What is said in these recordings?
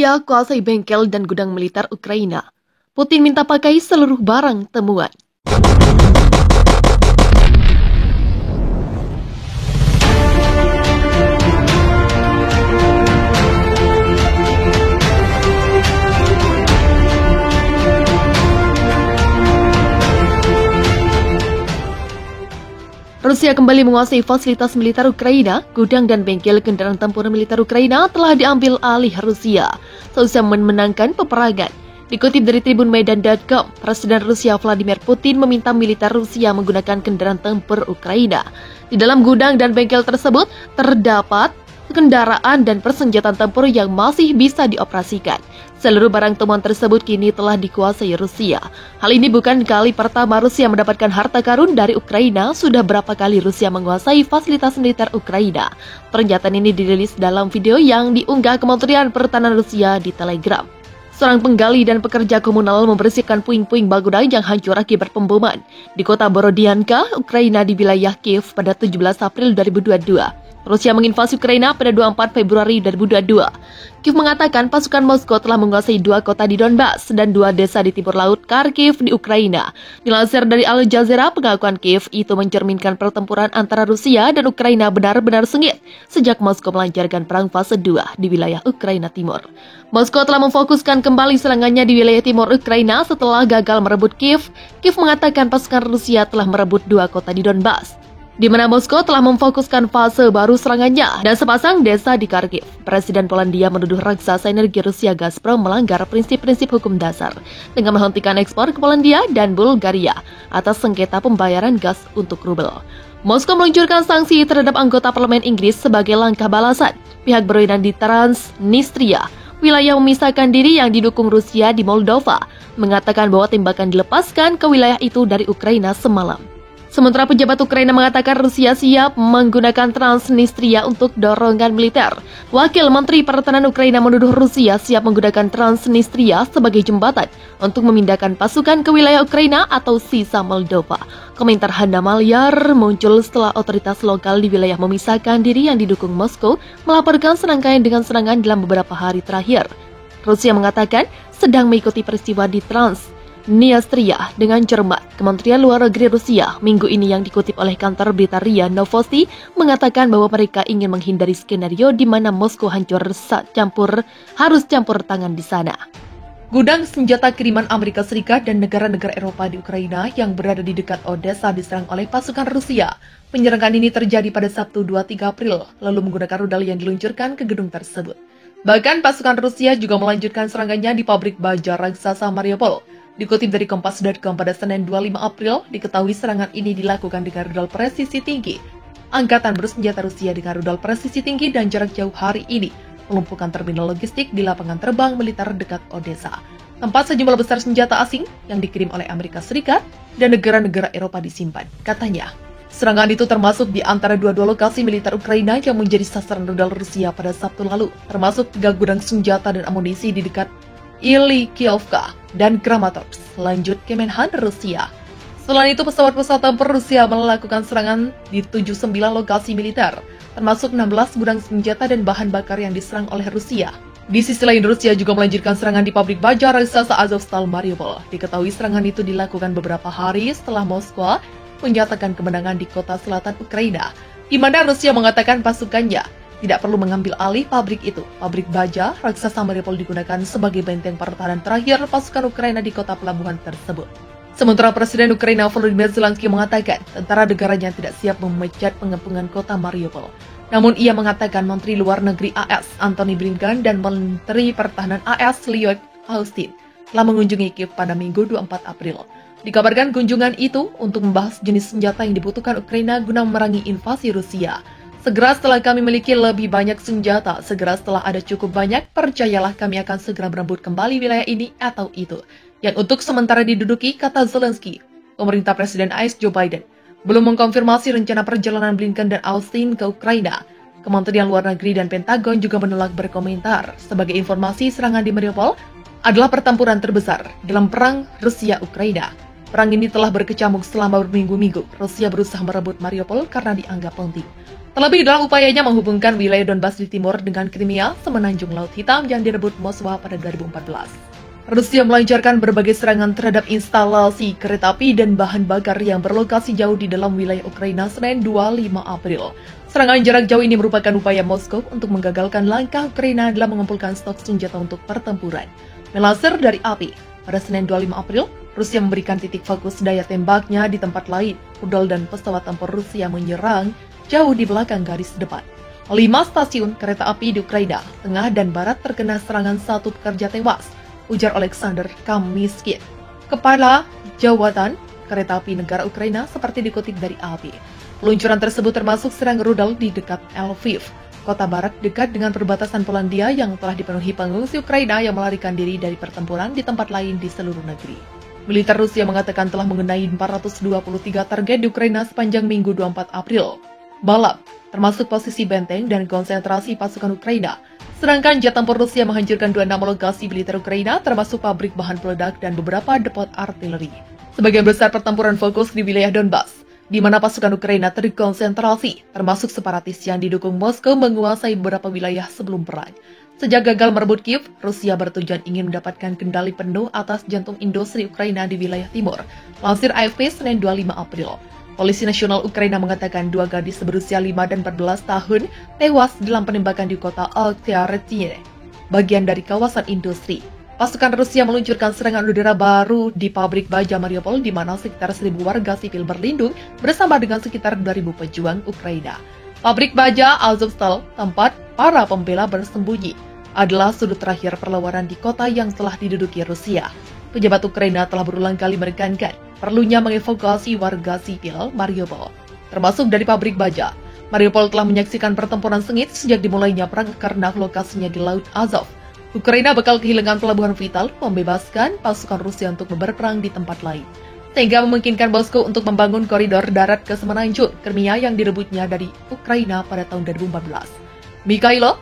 Rusia kuasai bengkel dan gudang militer Ukraina. Putin minta pakai seluruh barang temuan. Rusia kembali menguasai fasilitas militer Ukraina. Gudang dan bengkel kendaraan tempur militer Ukraina telah diambil alih Rusia seusai memenangkan peperangan. Dikutip dari tribunmedan.com, Presiden Rusia Vladimir Putin meminta militer Rusia menggunakan kendaraan tempur Ukraina. Di dalam gudang dan bengkel tersebut terdapat kendaraan dan persenjataan tempur yang masih bisa dioperasikan. Seluruh barang temuan tersebut kini telah dikuasai Rusia. Hal ini bukan kali pertama Rusia mendapatkan harta karun dari Ukraina. Sudah berapa kali Rusia menguasai fasilitas militer Ukraina. Pernyataan ini dirilis dalam video yang diunggah Kementerian Pertahanan Rusia di Telegram. Seorang penggali dan pekerja komunal membersihkan puing-puing bangunan yang hancur akibat pemboman di kota Borodianka, Ukraina di wilayah Kiev pada 17 April 2022. Rusia menginvasi Ukraina pada 24 Februari 2022. Kiev mengatakan pasukan Moskow telah menguasai 2 kota di Donbas dan 2 desa di timur laut Kharkiv di Ukraina. Dilansir dari Al Jazeera, pengakuan Kiev itu mencerminkan pertempuran antara Rusia dan Ukraina benar-benar sengit sejak Moskow melancarkan perang fase 2 di wilayah Ukraina Timur. Moskow telah memfokuskan kembali serangannya di wilayah timur Ukraina setelah gagal merebut Kiev. Kiev mengatakan pasukan Rusia telah merebut 2 kota di Donbas, di mana Moskow telah memfokuskan fase baru serangannya dan sepasang desa di Kharkiv. Presiden Polandia menuduh raksasa energi Rusia Gazprom melanggar prinsip-prinsip hukum dasar dengan menghentikan ekspor ke Polandia dan Bulgaria atas sengketa pembayaran gas untuk rubel. Moskow meluncurkan sanksi terhadap anggota parlemen Inggris sebagai langkah balasan. Pihak berwenang di Transnistria, wilayah memisahkan diri yang didukung Rusia di Moldova, mengatakan bahwa tembakan dilepaskan ke wilayah itu dari Ukraina semalam. Sementara pejabat Ukraina mengatakan Rusia siap menggunakan Transnistria untuk dorongan militer. Wakil Menteri Pertahanan Ukraina menuduh Rusia siap menggunakan Transnistria sebagai jembatan untuk memindahkan pasukan ke wilayah Ukraina atau sisa Moldova. Komentar Hanna Maliar muncul setelah otoritas lokal di wilayah memisahkan diri yang didukung Moskow melaporkan serangkaian dengan serangan dalam beberapa hari terakhir. Rusia mengatakan sedang mengikuti peristiwa di Transnistria dengan cermat. Kementerian Luar Negeri Rusia minggu ini yang dikutip oleh kantor berita RIA Novosti mengatakan bahwa mereka ingin menghindari skenario di mana Moskow harus campur tangan di sana. Gudang senjata kiriman Amerika Serikat dan negara-negara Eropa di Ukraina yang berada di dekat Odessa diserang oleh pasukan Rusia. Penyerangan ini terjadi pada Sabtu 23 April, lalu menggunakan rudal yang diluncurkan ke gedung tersebut. Bahkan pasukan Rusia juga melanjutkan serangannya di pabrik baja raksasa Mariupol. Dikutip dari Kompas.com pada Senin 25 April, diketahui serangan ini dilakukan dengan rudal presisi tinggi. Angkatan bersenjata Rusia dengan rudal presisi tinggi dan jarak jauh hari ini melumpuhkan terminal logistik di lapangan terbang militer dekat Odessa, tempat sejumlah besar senjata asing yang dikirim oleh Amerika Serikat dan negara-negara Eropa disimpan. Katanya, serangan itu termasuk di antara dua lokasi militer Ukraina yang menjadi sasaran rudal Rusia pada Sabtu lalu, termasuk 3 gudang senjata dan amunisi di dekat Ilykiovka dan Kramatorsk, lanjut Kemenhan Rusia. Selain itu, pesawat-pesawat tempur Rusia melakukan serangan di 79 lokasi militer, termasuk 16 gudang senjata dan bahan bakar yang diserang oleh Rusia. Di sisi lain, Rusia juga melanjutkan serangan di pabrik baja raksasa Azovstal Mariupol. Diketahui serangan itu dilakukan beberapa hari setelah Moskwa menyatakan kemenangan di kota selatan Ukraina, di mana Rusia mengatakan pasukannya tidak perlu mengambil alih pabrik itu. Pabrik baja raksasa Mariupol digunakan sebagai benteng pertahanan terakhir pasukan Ukraina di kota pelabuhan tersebut. Sementara Presiden Ukraina Volodymyr Zelensky mengatakan tentara negaranya tidak siap memecat pengepungan kota Mariupol. Namun ia mengatakan Menteri Luar Negeri AS Antony Blinken dan Menteri Pertahanan AS Lloyd Austin telah mengunjungi Kiev pada Minggu 24 April. Dikabarkan kunjungan itu untuk membahas jenis senjata yang dibutuhkan Ukraina guna memerangi invasi Rusia. Segera setelah kami memiliki lebih banyak senjata, segera setelah ada cukup banyak, percayalah kami akan segera merebut kembali wilayah ini atau itu, yang untuk sementara diduduki, kata Zelensky. Pemerintah Presiden AS Joe Biden belum mengkonfirmasi rencana perjalanan Blinken dan Austin ke Ukraina. Kementerian Luar Negeri dan Pentagon juga menolak berkomentar. Sebagai informasi, serangan di Mariupol adalah pertempuran terbesar dalam perang Rusia-Ukraina. Perang ini telah berkecamuk selama berminggu-minggu. Rusia berusaha merebut Mariupol karena dianggap penting. Terlebih dalam upayanya menghubungkan wilayah Donbas di timur dengan Crimea, semenanjung Laut Hitam yang direbut Moskwa pada 2014. Rusia melancarkan berbagai serangan terhadap instalasi kereta api dan bahan bakar yang berlokasi jauh di dalam wilayah Ukraina Senin 25 April. Serangan jarak jauh ini merupakan upaya Moskow untuk menggagalkan langkah Ukraina dalam mengumpulkan stok senjata untuk pertempuran. Melansir dari AP, pada Senin 25 April, Rusia memberikan titik fokus daya tembaknya di tempat lain. Rudal dan pesawat tempur Rusia menyerang jauh di belakang garis depan. 5 stasiun kereta api di Ukraina, tengah dan barat terkena serangan, 1 pekerja tewas, ujar Alexander Kamyskin, Kepala Jawatan Kereta Api Negara Ukraina, seperti dikutip dari AP. Peluncuran tersebut termasuk serangan rudal di dekat Lviv, kota barat dekat dengan perbatasan Polandia yang telah dipenuhi pengungsi Ukraina yang melarikan diri dari pertempuran di tempat lain di seluruh negeri. Militer Rusia mengatakan telah mengenai 423 target di Ukraina sepanjang Minggu 24 April. Balap, termasuk posisi benteng dan konsentrasi pasukan Ukraina. Sedangkan jet tempur Rusia menghancurkan 26 lokasi militer Ukraina, termasuk pabrik bahan peledak dan beberapa depot artileri. Sebagian besar pertempuran fokus di wilayah Donbas, di mana pasukan Ukraina terkonsentrasi, termasuk separatis yang didukung Moskow menguasai beberapa wilayah sebelum perang. Sejak gagal merebut Kiev, Rusia bertujuan ingin mendapatkan kendali penuh atas jantung industri Ukraina di wilayah timur. Lansir AFP Senin 25 April. Polisi Nasional Ukraina mengatakan 2 gadis berusia 5 dan 14 tahun tewas dalam penembakan di kota Oktyabrtine, bagian dari kawasan industri. Pasukan Rusia meluncurkan serangan udara baru di pabrik baja Mariupol, di mana sekitar 1.000 warga sipil berlindung bersama dengan sekitar 2.000 pejuang Ukraina. Pabrik baja Azovstal, tempat para pembela bersembunyi, adalah sudut terakhir perlawanan di kota yang telah diduduki Rusia. Pejabat Ukraina telah berulang kali menekankan perlunya mengevakuasi warga sipil Mariupol, termasuk dari pabrik baja. Mariupol telah menyaksikan pertempuran sengit sejak dimulainya perang karena lokasinya di Laut Azov. Ukraina bakal kehilangan pelabuhan vital, membebaskan pasukan Rusia untuk berperang di tempat lain, sehingga memungkinkan Moskow untuk membangun koridor darat ke semenanjung Crimea yang direbutnya dari Ukraina pada tahun 2014. Mikhailo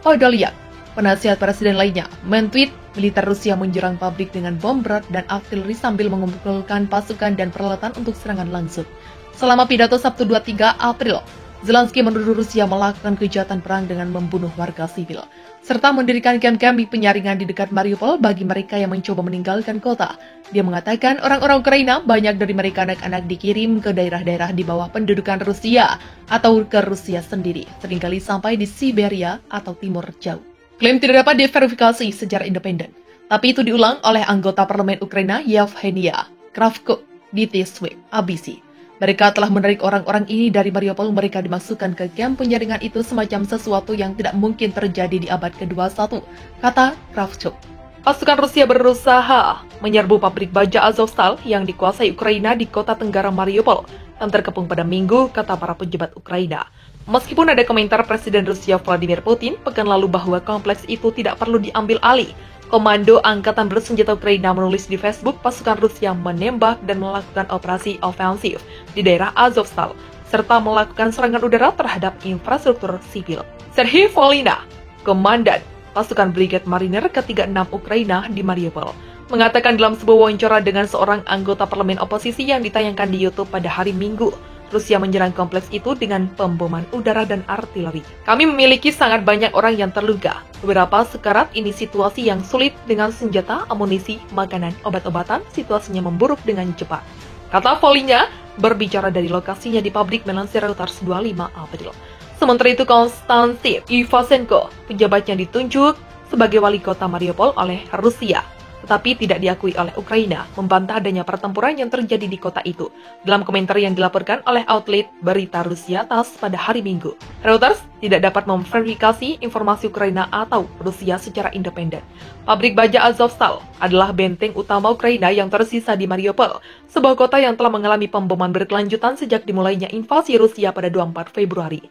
Podolyak, penasihat presiden lainnya, mentweet militer Rusia menyerang pabrik dengan bom berat dan artileri sambil mengumpulkan pasukan dan peralatan untuk serangan langsung. Selama pidato Sabtu 23 April, Zelensky menuduh Rusia melakukan kejahatan perang dengan membunuh warga sipil, serta mendirikan kamp-kamp penyaringan di dekat Mariupol bagi mereka yang mencoba meninggalkan kota. Dia mengatakan orang-orang Ukraina, banyak dari mereka anak-anak, dikirim ke daerah-daerah di bawah pendudukan Rusia atau ke Rusia sendiri, seringkali sampai di Siberia atau Timur Jauh. Klaim tidak dapat diverifikasi secara independen, tapi itu diulang oleh anggota parlemen Ukraina Yevgenia Kravko di T-Sweep ABC. Mereka telah menarik orang-orang ini dari Mariupol. Mereka dimasukkan ke kamp penyaringan itu semacam sesuatu yang tidak mungkin terjadi di abad ke-21, kata Kravchuk. Pasukan Rusia berusaha menyerbu pabrik baja Azovstal yang dikuasai Ukraina di kota tenggara Mariupol dan terkepung pada Minggu, kata para pejabat Ukraina. Meskipun ada komentar Presiden Rusia Vladimir Putin pekan lalu bahwa kompleks itu tidak perlu diambil alih, Komando Angkatan Bersenjata Ukraina menulis di Facebook pasukan Rusia menembak dan melakukan operasi ofensif di daerah Azovstal, serta melakukan serangan udara terhadap infrastruktur sipil. Serhiy Volina, Komandan Pasukan Brigade Marinir ke-36 Ukraina di Mariupol, mengatakan dalam sebuah wawancara dengan seorang anggota parlemen oposisi yang ditayangkan di YouTube pada hari Minggu, Rusia menyerang kompleks itu dengan pemboman udara dan artileri. Kami memiliki sangat banyak orang yang terluka. Beberapa sekarat, ini situasi yang sulit dengan senjata, amunisi, makanan, obat-obatan, situasinya memburuk dengan cepat, kata Volina, berbicara dari lokasinya di pabrik melansir Reuters 25 April. Sementara itu, Konstantin Ivasenko, pejabat yang ditunjuk sebagai wali kota Mariupol oleh Rusia, tetapi tidak diakui oleh Ukraina, membantah adanya pertempuran yang terjadi di kota itu. Dalam komentar yang dilaporkan oleh outlet berita Rusia TASS pada hari Minggu, Reuters tidak dapat memverifikasi informasi Ukraina atau Rusia secara independen. Pabrik baja Azovstal adalah benteng utama Ukraina yang tersisa di Mariupol, sebuah kota yang telah mengalami pemboman berkelanjutan sejak dimulainya invasi Rusia pada 24 Februari.